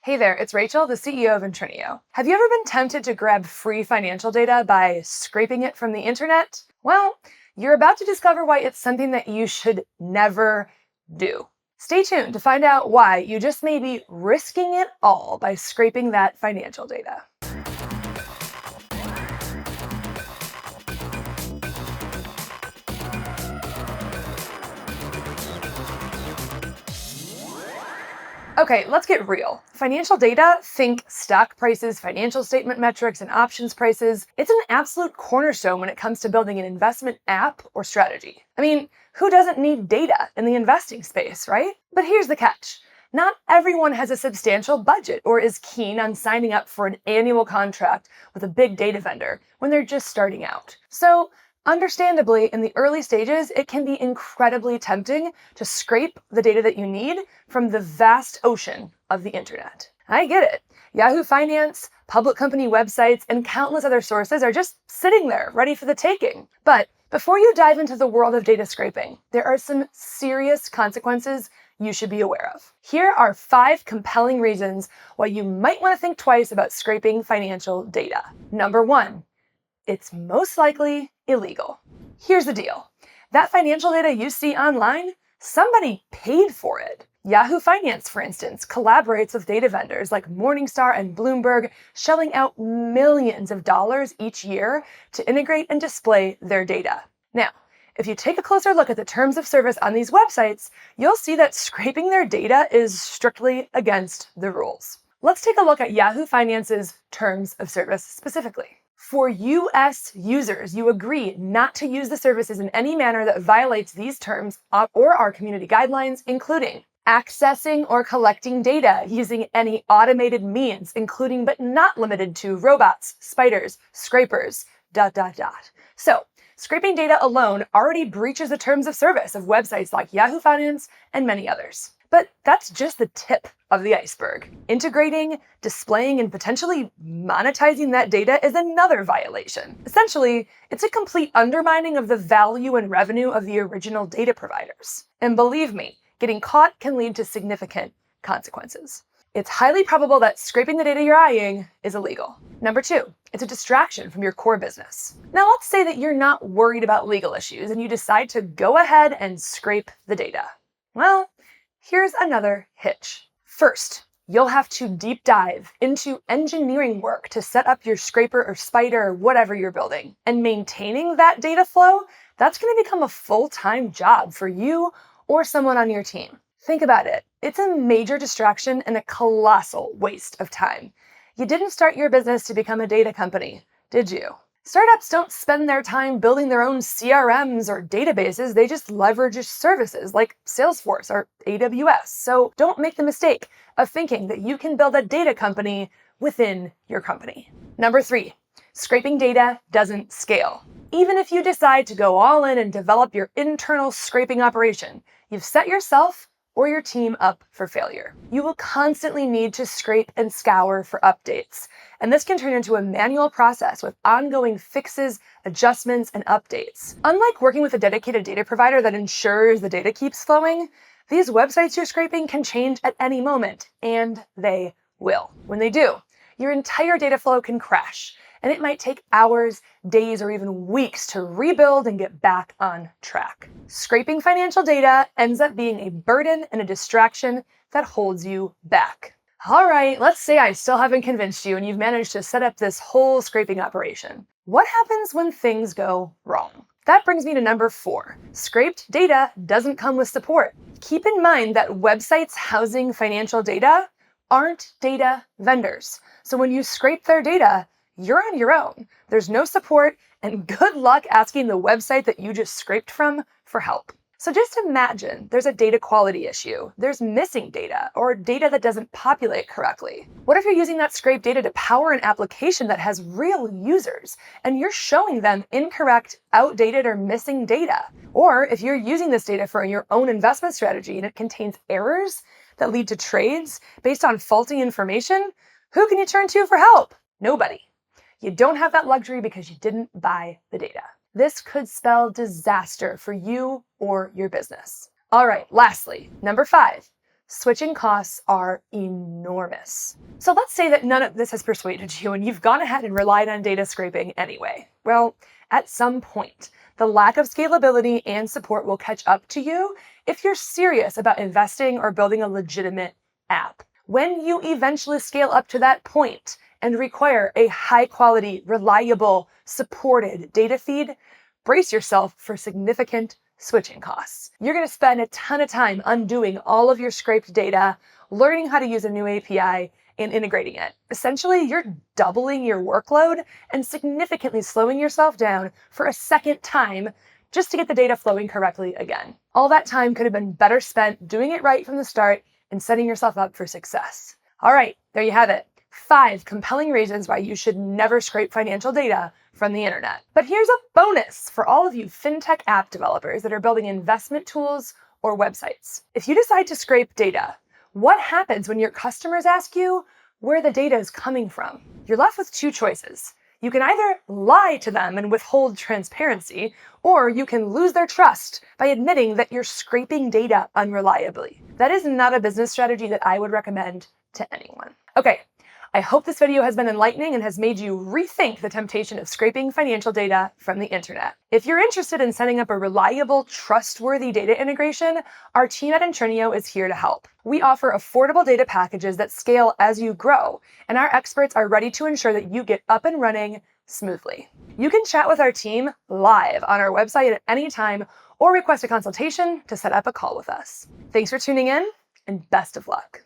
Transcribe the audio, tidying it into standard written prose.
Hey there, it's Rachel, the CEO of Intrinio. Have you ever been tempted to grab free financial data by scraping it from the internet? Well, you're about to discover why it's something that you should never do. Stay tuned to find out why you just may be risking it all by scraping that financial data. Okay, let's get real. Financial data, think stock prices, financial statement metrics, and options prices. It's an absolute cornerstone when it comes to building an investment app or strategy. I mean, who doesn't need data in the investing space, right? But here's the catch. Not everyone has a substantial budget or is keen on signing up for an annual contract with a big data vendor when they're just starting out. So, understandably, in the early stages, it can be incredibly tempting to scrape the data that you need from the vast ocean of the internet. I get it. Yahoo Finance, public company websites, and countless other sources are just sitting there, ready for the taking. But before you dive into the world of data scraping, there are some serious consequences you should be aware of. Here are 5 compelling reasons why you might want to think twice about scraping financial data. Number 1, it's most likely illegal. Here's the deal. That financial data you see online, somebody paid for it. Yahoo Finance, for instance, collaborates with data vendors like Morningstar and Bloomberg, shelling out millions of dollars each year to integrate and display their data. Now, if you take a closer look at the terms of service on these websites, you'll see that scraping their data is strictly against the rules. Let's take a look at Yahoo Finance's terms of service specifically. For US users, you agree not to use the services in any manner that violates these terms or our community guidelines, including accessing or collecting data using any automated means, including but not limited to robots, spiders, scrapers, ... So, scraping data alone already breaches the terms of service of websites like Yahoo Finance and many others. But that's just the tip of the iceberg. Integrating, displaying, and potentially monetizing that data is another violation. Essentially, it's a complete undermining of the value and revenue of the original data providers. And believe me, getting caught can lead to significant consequences. It's highly probable that scraping the data you're eyeing is illegal. Number 2, it's a distraction from your core business. Now let's say that you're not worried about legal issues and you decide to go ahead and scrape the data. Well, here's another hitch. First, you'll have to deep dive into engineering work to set up your scraper or spider or whatever you're building. And maintaining that data flow, that's going to become a full-time job for you or someone on your team. Think about it. It's a major distraction and a colossal waste of time. You didn't start your business to become a data company, did you? Startups don't spend their time building their own CRMs or databases. They just leverage services like Salesforce or AWS. So don't make the mistake of thinking that you can build a data company within your company. Number 3, scraping data doesn't scale. Even if you decide to go all in and develop your internal scraping operation, you've set yourself or your team up for failure. You will constantly need to scrape and scour for updates. And this can turn into a manual process with ongoing fixes, adjustments, and updates. Unlike working with a dedicated data provider that ensures the data keeps flowing, these websites you're scraping can change at any moment, and they will. When they do, your entire data flow can crash, and it might take hours, days, or even weeks to rebuild and get back on track. Scraping financial data ends up being a burden and a distraction that holds you back. All right, let's say I still haven't convinced you and you've managed to set up this whole scraping operation. What happens when things go wrong? That brings me to number 4. Scraped data doesn't come with support. Keep in mind that websites housing financial data aren't data vendors. So when you scrape their data, you're on your own. There's no support, and good luck asking the website that you just scraped from for help. So just imagine there's a data quality issue. There's missing data or data that doesn't populate correctly. What if you're using that scraped data to power an application that has real users and you're showing them incorrect, outdated, or missing data? Or if you're using this data for your own investment strategy and it contains errors that lead to trades based on faulty information, who can you turn to for help? Nobody. You don't have that luxury because you didn't buy the data. This could spell disaster for you or your business. All right, lastly, number 5, switching costs are enormous. So let's say that none of this has persuaded you and you've gone ahead and relied on data scraping anyway. Well, at some point, the lack of scalability and support will catch up to you if you're serious about investing or building a legitimate app. When you eventually scale up to that point and require a high-quality, reliable, supported data feed, brace yourself for significant switching costs. You're going to spend a ton of time undoing all of your scraped data, learning how to use a new API, and integrating it. Essentially, you're doubling your workload and significantly slowing yourself down for a second time just to get the data flowing correctly again. All that time could have been better spent doing it right from the start and setting yourself up for success. All right, there you have it. 5 compelling reasons why you should never scrape financial data from the internet. But here's a bonus for all of you fintech app developers that are building investment tools or websites. If you decide to scrape data, what happens when your customers ask you where the data is coming from? You're left with 2 choices. You can either lie to them and withhold transparency, or you can lose their trust by admitting that you're scraping data unreliably. That is not a business strategy that I would recommend to anyone. Okay, I hope this video has been enlightening and has made you rethink the temptation of scraping financial data from the internet. If you're interested in setting up a reliable, trustworthy data integration, our team at Intrinio is here to help. We offer affordable data packages that scale as you grow, and our experts are ready to ensure that you get up and running smoothly. You can chat with our team live on our website at any time or request a consultation to set up a call with us. Thanks for tuning in, and best of luck.